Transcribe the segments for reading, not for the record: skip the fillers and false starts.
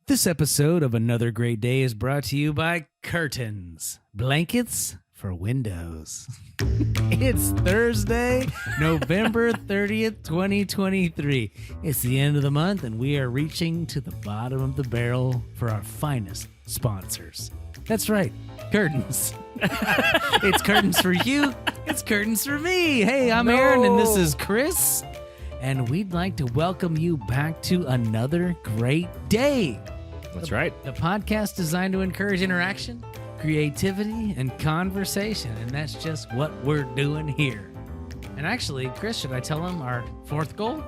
This episode of Another Great Day is brought to you by Curtains, blankets for windows. It's Thursday, November 30th, 2023. It's the end of the month, and we are reaching to the bottom of the barrel for our finest sponsors. That's right, curtains. It's curtains for you. It's curtains for me. Hey, I'm Aaron, and this is Chris. And we'd like to welcome you back to Another Great Day. That's right. The podcast designed to encourage interaction, creativity, and conversation. And that's just what we're doing here. And actually, Chris, should I tell him our fourth goal?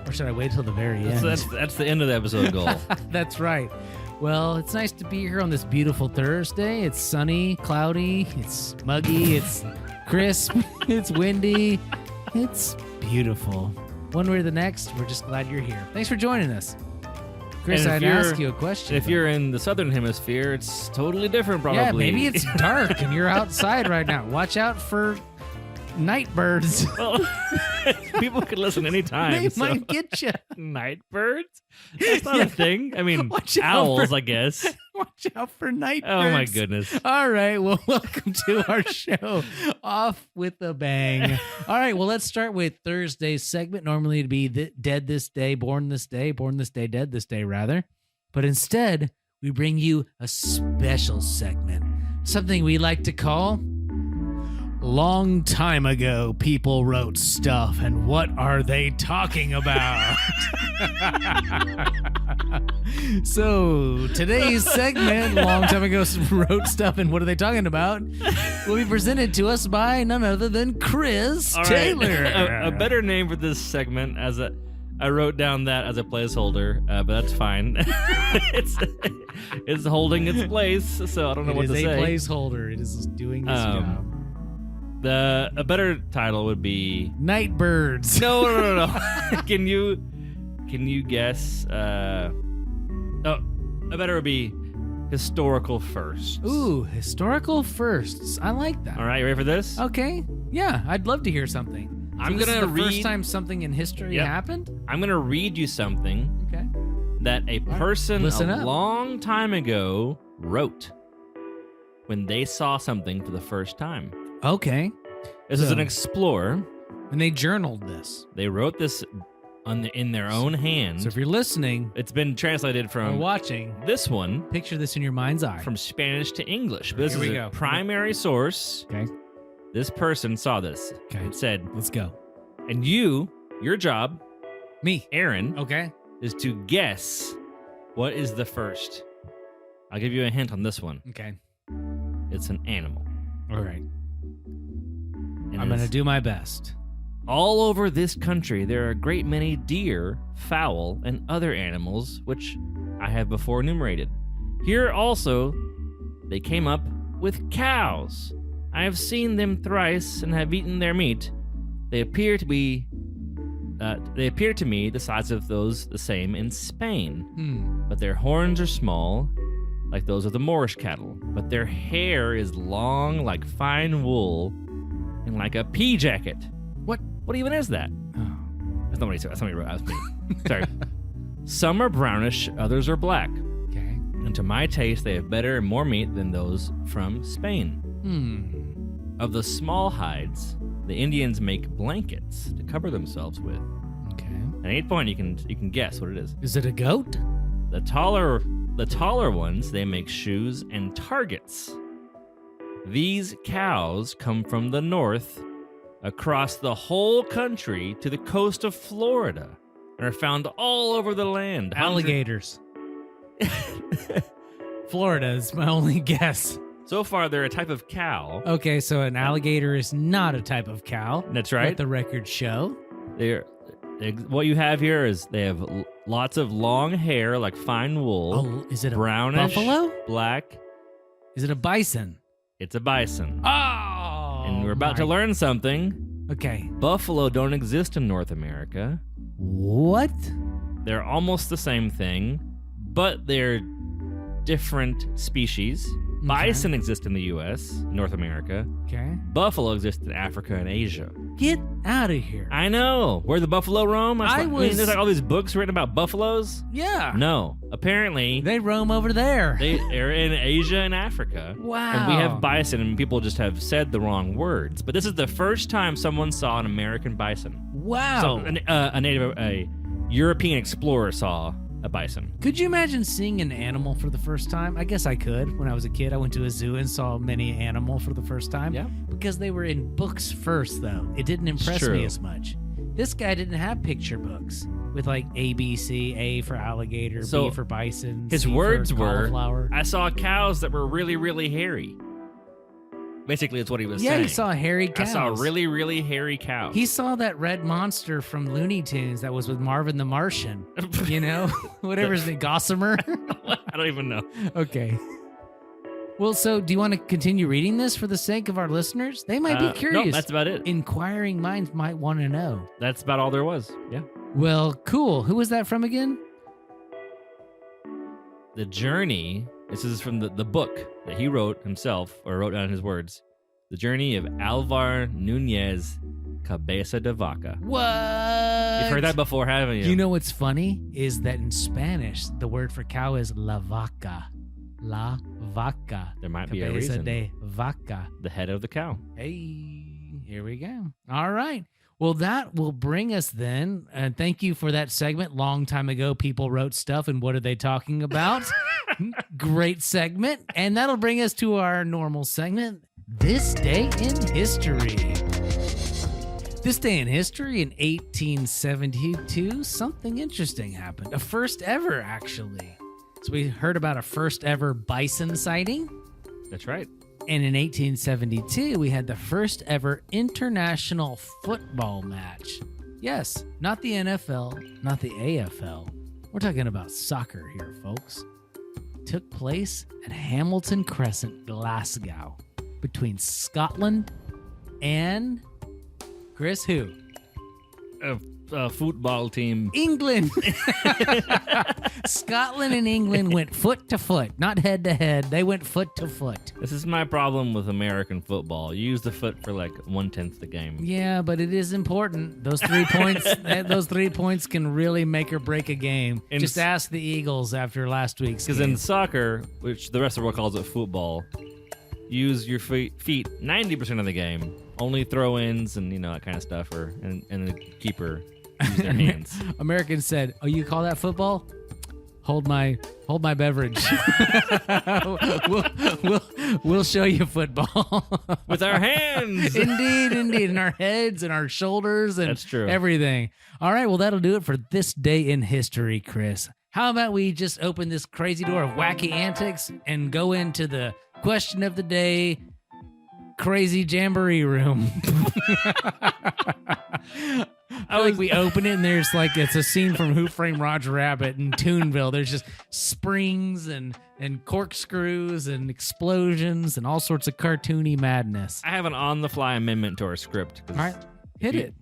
Or should I wait till the very end? That's the end of the episode goal. That's right. Well, it's nice to be here on this beautiful Thursday. It's sunny, cloudy, it's muggy, it's crisp, it's windy. It's beautiful. One way or the next, we're just glad you're here. Thanks for joining us. Chris, I'd ask you a question. If you're in the southern hemisphere, it's totally different, probably. Yeah, maybe it's dark and you're outside right now. Watch out for night birds. Well, people could listen anytime. They might get you. Night birds? That's not a thing. I mean, owls, I guess. Watch out for night birds. Oh, my goodness. All right. Well, welcome to our show. Off with a bang. All right. Well, let's start with Thursday's segment. Normally it'd be dead this day, born this day, dead this day, rather. But instead, we bring you a special segment. Something we like to call Long Time Ago People Wrote Stuff, and what are they talking about? So, today's segment, Long Time Ago Wrote Stuff, and what are they talking about, will be presented to us by none other than Chris Taylor. A better name for this segment, I wrote down that as a placeholder, but that's fine. It's holding its place, so I don't know what to say. It is a placeholder. It is doing this job. A better title would be Night Birds. No. Can you guess? A better would be historical firsts. Ooh, historical firsts. I like that. All right, you ready for this? Okay. Yeah, I'd love to hear something. I'm this gonna is the first time something in history happened. I'm gonna read you something. Okay. That a person a long time ago wrote when they saw something for the first time. Okay. This is an explorer. And they journaled this. They wrote this in their own hand. So if you're listening, it's been translated from or watching this one. Picture this in your mind's eye. From Spanish to English. But this Here is we a go. primary source. Okay. This person saw this. Okay. It said, let's go. And your job, me, Aaron, okay, is to guess what is the first. I'll give you a hint on this one. Okay. It's an animal. All right. I'm going to do my best. All over this country, there are a great many deer, fowl, and other animals, which I have before enumerated. Here also, they came up with cows. I have seen them thrice and have eaten their meat. They appear to me the size of those the same in Spain, but their horns are small, like those of the Moorish cattle. But their hair is long, like fine wool, and like a pea jacket. What even is that? Oh. That's not what he wrote. Sorry. Some are brownish, others are black. Okay. And to my taste, they have better and more meat than those from Spain. Of the small hides, the Indians make blankets to cover themselves with. Okay. At any point, you can guess what it is. Is it a goat? The taller ones, they make shoes and targets. These cows come from the north, across the whole country to the coast of Florida, and are found all over the land. Alligators. Florida is my only guess. So far, they're a type of cow. Okay, so an alligator is not a type of cow. That's right. Let the record show. What you have here is they have lots of long hair, like fine wool. Oh, is it a brownish, buffalo? Black. Is it a bison? It's a bison. Oh! And we're about to learn something. Okay. Buffalo don't exist in North America. What? They're almost the same thing, but they're different species. Bison exists in the U.S., North America. Okay. Buffalo exists in Africa and Asia. Get out of here. I know. Where the buffalo roam? There's like all these books written about buffaloes. Yeah. No. Apparently, They roam over there. they're in Asia and Africa. Wow. And we have bison, and people just have said the wrong words. But this is the first time someone saw an American bison. Wow. So a European explorer saw a bison. Could you imagine seeing an animal for the first time? I guess I could. When I was a kid, I went to a zoo and saw many animal for the first time. Yeah. Because they were in books first, though. It didn't impress True. me as much. This guy didn't have picture books with like A, B, C, A for alligator, So, B for bison, His C words for were, cauliflower. I saw cows that were really, really hairy. Basically, it's what he was Yeah, saying. he saw hairy cows. I saw a really, really hairy cow. He saw that red monster from Looney Tunes that was with Marvin the Martian. You know? Whatever his name, Gossamer. I don't even know. Okay. Well, so do you want to continue reading this for the sake of our listeners? They might be curious. No, that's about it. Inquiring minds might want to know. That's about all there was. Yeah. Well, cool. Who was that from again? The Journey. This is from the book that he wrote himself, or wrote down his words. The Journey of Alvar Nuñez, Cabeza de Vaca. What? You've heard that before, haven't you? You know what's funny is that in Spanish, the word for cow is la vaca. La vaca. There might be a Cabeza reason. de vaca. The head of the cow. Hey, here we go. All right. Well, that will bring us then. And thank you for that segment. Long time ago, people wrote stuff, and what are they talking about? Great segment. And that'll bring us to our normal segment, This Day in History. This day in history, in 1872, something interesting happened. A first ever, actually. So we heard about a first ever bison sighting. That's right. And in 1872, we had the first ever international football match. Yes, not the NFL, not the AFL. We're talking about soccer here, folks. It took place at Hamilton Crescent, Glasgow, between Scotland and Chris who? A football team. England. Scotland and England went foot to foot, not head to head. They went foot to foot. This is my problem with American football. You use the foot for like 1/10 the game. Yeah, but it is important. Those 3 points, those 3 points can really make or break a game. And Just ask the Eagles after last week's Because game. in soccer, which the rest of the world calls it football, use your feet 90% of the game. Only throw-ins and that kind of stuff, and the keeper use their hands. Americans said, "Oh, you call that football? Hold my beverage. we'll show you football With our hands. Indeed, in our heads and our shoulders and That's true. everything. All right, well that'll do it for this day in history, Chris. How about we just open this crazy door of wacky antics and go into the question of the day, crazy jamboree room. I like we open it and there's like it's a scene from Who Framed Roger Rabbit in Toonville. There's just springs and corkscrews and explosions and all sorts of cartoony madness. I have an on-the-fly amendment to our script. All right, hit it.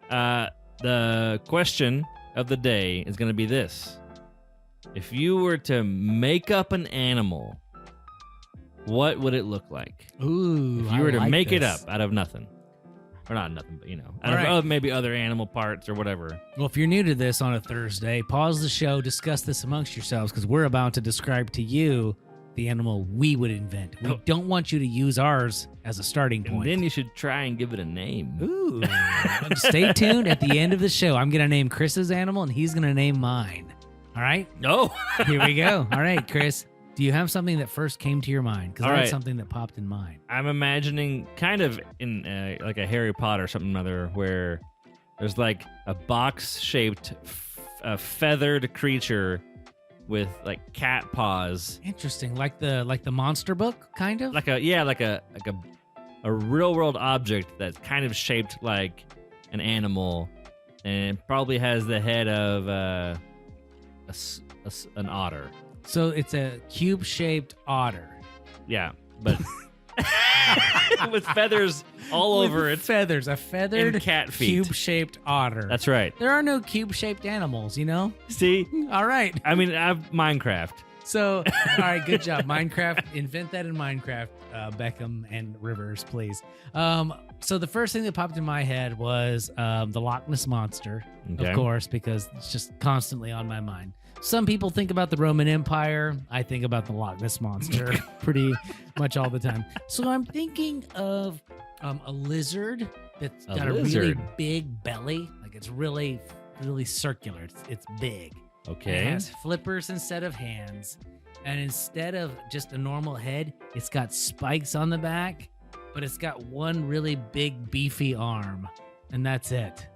The question of the day is going to be this. If you were to make up an animal, what would it look like? Ooh, If you were to like make it this. up out of nothing. Or not nothing, but out All right. of maybe other animal parts or whatever. Well, if you're new to this on a Thursday, pause the show, discuss this amongst yourselves, because we're about to describe to you the animal we would invent. We don't want you to use ours as a starting And point. then you should try and give it a name. Ooh. Stay tuned. At the end of the show, I'm going to name Chris's animal, and he's going to name mine. All right? No. Here we go. All right, Chris. Do you have something that first came to your mind? Because All I had right. something that popped in mind. I'm imagining kind of in like a Harry Potter or something or other where there's like a box-shaped feathered creature with like cat paws. Interesting. Like the monster book, kind of? Like a real world object that's kind of shaped like an animal and it probably has the head of an otter. So it's a cube-shaped otter. Yeah, but with feathers all With over it. feathers. A feathered And cat feet. cube-shaped otter. That's right. There are no cube-shaped animals, you know? See? All right. I mean, I've Minecraft. So, all right, good job. Minecraft, invent that in Minecraft, Beckham and Rivers, please. So the first thing that popped in my head was the Loch Ness Monster, Okay. of course, because it's just constantly on my mind. Some people think about the Roman Empire. I think about the Loch Ness Monster pretty much all the time. So I'm thinking of a lizard that's got a really big belly. Like it's really, really circular. It's big. Okay. It has flippers instead of hands. And instead of just a normal head, it's got spikes on the back, but it's got one really big, beefy arm. And that's it.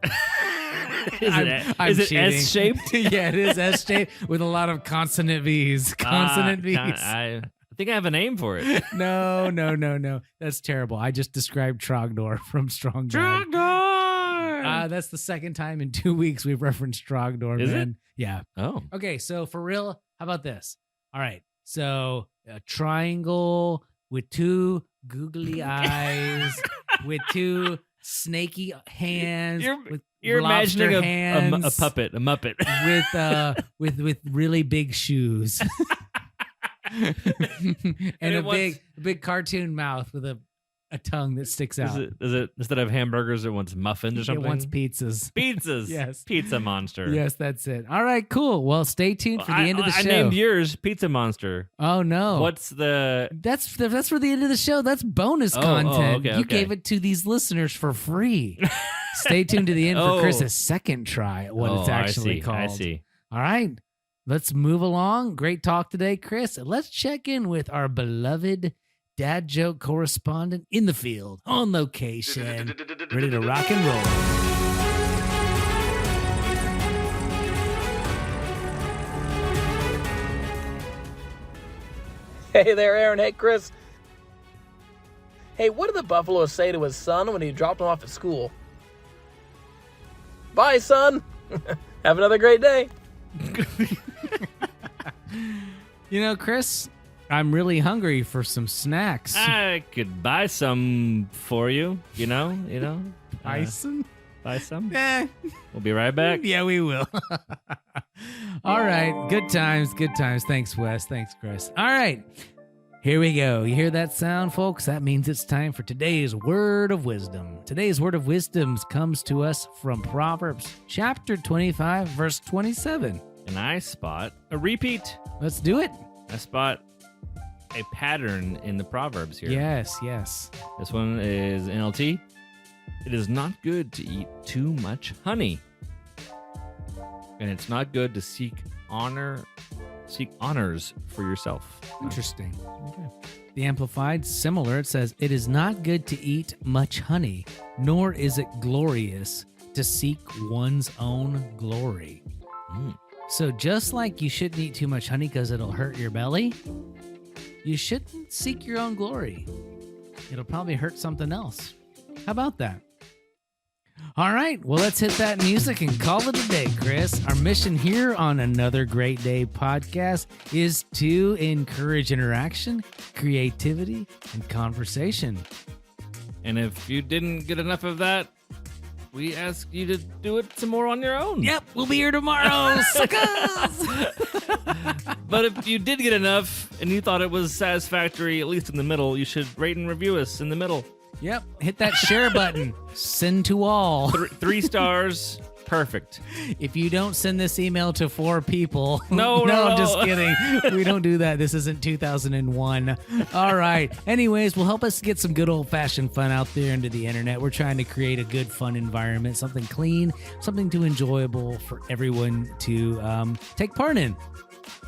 Is it S-shaped? Yeah, it is S-shaped with a lot of consonant V's. Consonant V's. I think I have a name for it. No. That's terrible. I just described Trogdor from Strong Guy. Trogdor! That's the second time in 2 weeks we've referenced Trogdor, Is man. it? Yeah. Oh. Okay, so for real, how about this? All right, so a triangle with two googly eyes, with two snaky hands, You're lobster imagining hands, a puppet, a muppet. with really big shoes. and a big cartoon mouth with a tongue that sticks out. Is it instead of hamburgers, it wants muffins or something? It wants pizzas. Pizzas. Yes. Pizza Monster. Yes, that's it. All right, cool. Well, stay tuned for the end of the show. I named yours Pizza Monster. Oh no. What's the? That's for the end of the show. That's bonus content. Okay, you gave it to these listeners for free. Stay tuned to the end for Chris's second try at what it's actually called. I see. All right. Let's move along. Great talk today, Chris. Let's check in with our beloved Dad Joke Correspondent in the field, on location, ready to rock and roll. Hey there, Aaron. Hey, Chris. Hey, what did the buffalo say to his son when he dropped him off at school? Bye, son. Have another great day. You know, Chris, I'm really hungry for some snacks. I could buy some for you. You know. Bison? Buy some. Eh. We'll be right back. Yeah, we will. All right. Good times. Thanks, Wes. Thanks, Chris. All right. Here we go. You hear that sound, folks? That means it's time for today's Word of Wisdom. Today's Word of Wisdom comes to us from Proverbs chapter 25, verse 27. And I spot a repeat. Let's do it. I spot a pattern in the Proverbs here. Yes. This one is NLT. It is not good to eat too much honey. And it's not good to seek honors for yourself. Interesting. Okay. The Amplified, similar, it says, it is not good to eat much honey, nor is it glorious to seek one's own glory. So just like you shouldn't eat too much honey because it'll hurt your belly, you shouldn't seek your own glory. It'll probably hurt something else. How about that? All right, well, let's hit that music and call it a day, Chris. Our mission here on Another Great Day podcast is to encourage interaction, creativity, and conversation. And if you didn't get enough of that, we ask you to do it some more on your own. Yep, we'll be here tomorrow, suckers! But if you did get enough and you thought it was satisfactory, at least in the middle, you should rate and review us in the middle. Yep, hit that share button. Send to all. 3 stars. Perfect. If you don't send this email to 4 people. No, I'm just kidding. We don't do that. This isn't 2001. All right. Anyways, will help us get some good old-fashioned fun out there into the internet. We're trying to create a good, fun environment, something clean, something too enjoyable for everyone to take part in.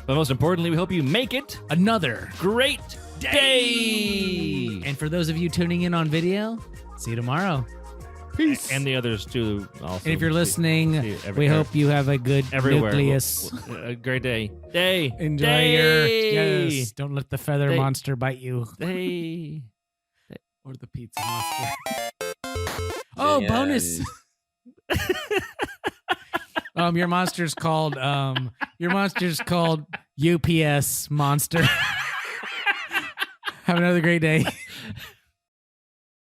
But most importantly, we hope you make it Another great day. And for those of you tuning in on video, see you tomorrow. Peace. And the others too. Also, and if you're listening, we hope you have a good nucleus. A great day. Enjoy day. Yes. Don't let the feather monster bite you. Day. Or the pizza monster. Oh, bonus. Your monster's called UPS monster. Have another great day.